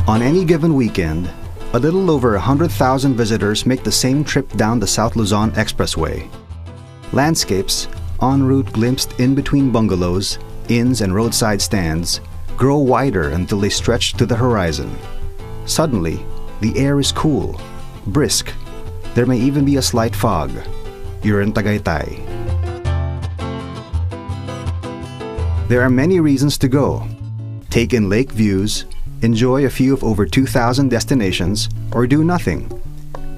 On any given weekend, a little over 100,000 visitors make the same trip down the South Luzon Expressway. Landscapes, en route glimpsed in between bungalows, inns and roadside stands, grow wider until they stretch to the horizon. Suddenly, the air is cool, brisk. There may even be a slight fog. You're in Tagaytay. There are many reasons to go. Take in lake views, enjoy a few of over 2,000 destinations, or do nothing.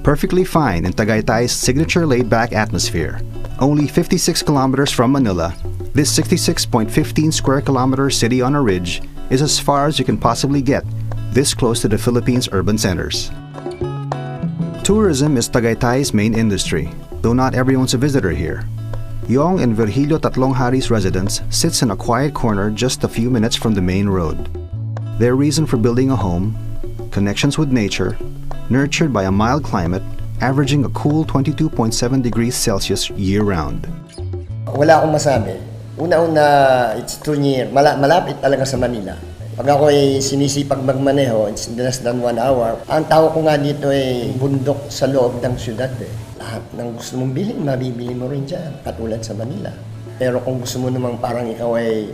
Perfectly fine in Tagaytay's signature laid-back atmosphere. Only 56 kilometers from Manila, this 66.15 square kilometer city on a ridge is as far as you can possibly get, this close to the Philippines' urban centers. Tourism is Tagaytay's main industry, though not everyone's a visitor here. Yong and Virgilio Tatlonghari's residence sits in a quiet corner just a few minutes from the main road. Their reason for building a home, connections with nature, nurtured by a mild climate, averaging a cool 22.7 degrees Celsius year-round. Wala akong masabi. Una-una, it's 2 years. Malapit talaga sa Manila. Pag ako ay sinisipag magmaneho, it's less than 1 hour. Ang tawag ko nga dito ay bundok sa loob ng syudad. Lahat ng gusto mong bilhin, mabibili mo rin dyan, katulad sa Manila. Pero kung gusto mo namang parang ikaw ay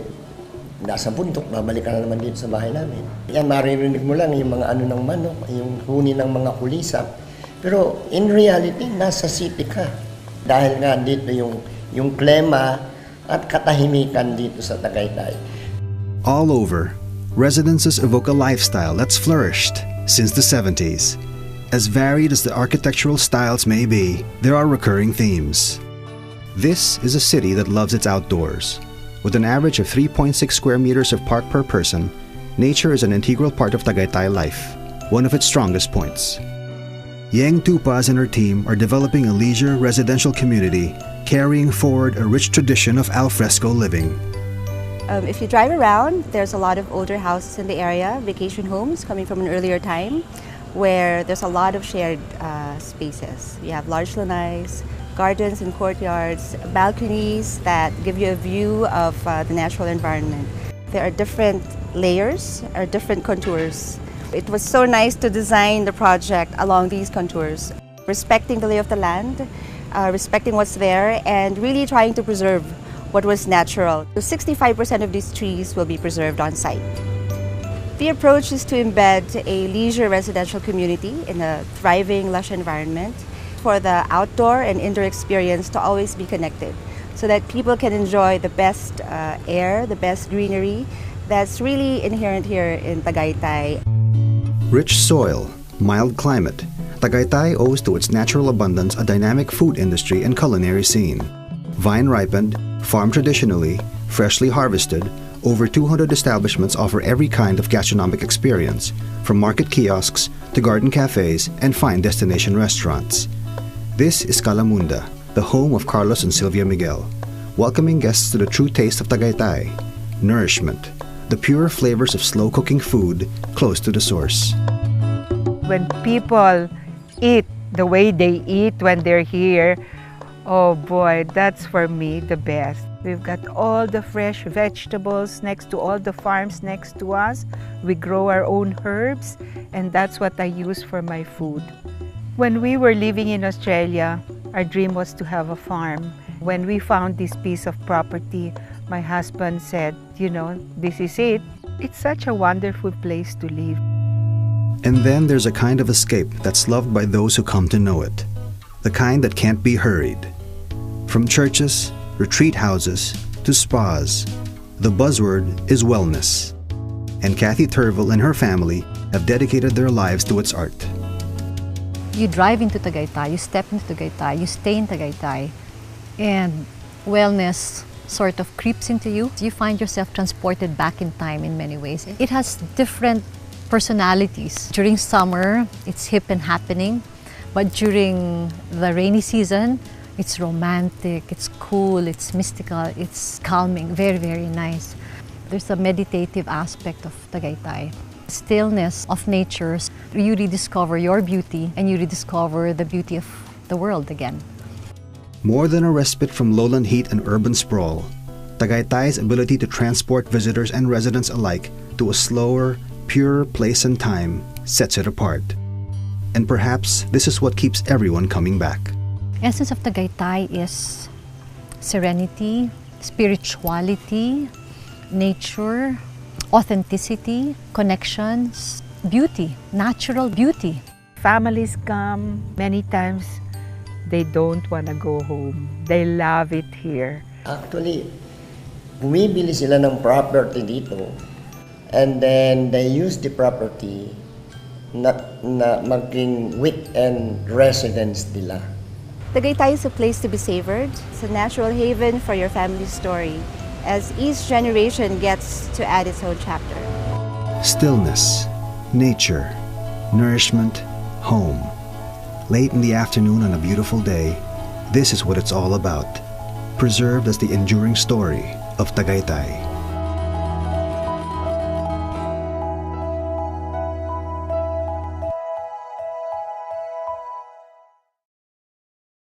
nasa bundok, babalik ka na naman dito sa bahay namin. Yan, maririnig mo lang yung mga ano ng manok, yung huni ng mga kulisap. Pero in reality, nasa city ka. Dahil nga dito yung klima at katahimikan dito sa Tagaytay. All over, residences evoke a lifestyle that's flourished since the 70s. As varied as the architectural styles may be, there are recurring themes. This is a city that loves its outdoors. With an average of 3.6 square meters of park per person, nature is an integral part of Tagaytay life, one of its strongest points. Yeng Tupaz and her team are developing a leisure residential community, carrying forward a rich tradition of alfresco living. If you drive around, there's a lot of older houses in the area, vacation homes coming from an earlier time, where there's a lot of shared spaces. You have large lanais, gardens and courtyards, balconies that give you a view of the natural environment. There are different layers or different contours. It was so nice to design the project along these contours, respecting the lay of the land, respecting what's there, and really trying to preserve what was natural. So 65% of these trees will be preserved on site. The approach is to embed a leisure residential community in a thriving, lush environment for the outdoor and indoor experience to always be connected so that people can enjoy the best air, the best greenery that's really inherent here in Tagaytay. Rich soil, mild climate, Tagaytay owes to its natural abundance a dynamic food industry and culinary scene. Vine-ripened, farmed traditionally, freshly harvested, over 200 establishments offer every kind of gastronomic experience, from market kiosks to garden cafes and fine destination restaurants. This is Calamunda, the home of Carlos and Sylvia Miguel, welcoming guests to the true taste of Tagaytay, nourishment, the pure flavors of slow-cooking food close to the source. When people eat the way they eat when they're here, oh boy, that's for me the best. We've got all the fresh vegetables next to all the farms next to us. We grow our own herbs, and that's what I use for my food. When we were living in Australia, our dream was to have a farm. When we found this piece of property, my husband said, you know, this is it. It's such a wonderful place to live. And then there's a kind of escape that's loved by those who come to know it. The kind that can't be hurried. From churches, retreat houses, to spas, the buzzword is wellness. And Kathy Turville and her family have dedicated their lives to its art. You drive into Tagaytay, you step into Tagaytay, you stay in Tagaytay, and wellness sort of creeps into you. You find yourself transported back in time in many ways. It has different personalities. During summer, it's hip and happening, but during the rainy season, it's romantic, it's cool, it's mystical, it's calming, very, very nice. There's a meditative aspect of Tagaytay. Stillness of nature, you rediscover your beauty and you rediscover the beauty of the world again. More than a respite from lowland heat and urban sprawl, Tagaytay's ability to transport visitors and residents alike to a slower, pure place and time sets it apart. And perhaps this is what keeps everyone coming back. Essence of Tagaytay is serenity, spirituality, nature, authenticity, connections, beauty, natural beauty. Families come, many times they don't want to go home. They love it here. Actually, bumibili sila ng property dito and then they use the property na maging weekend residence nila. Tagaytay is a place to be savored. It's a natural haven for your family's story as each generation gets to add its own chapter. Stillness, nature, nourishment, home. Late in the afternoon on a beautiful day, this is what it's all about, preserved as the enduring story of Tagaytay.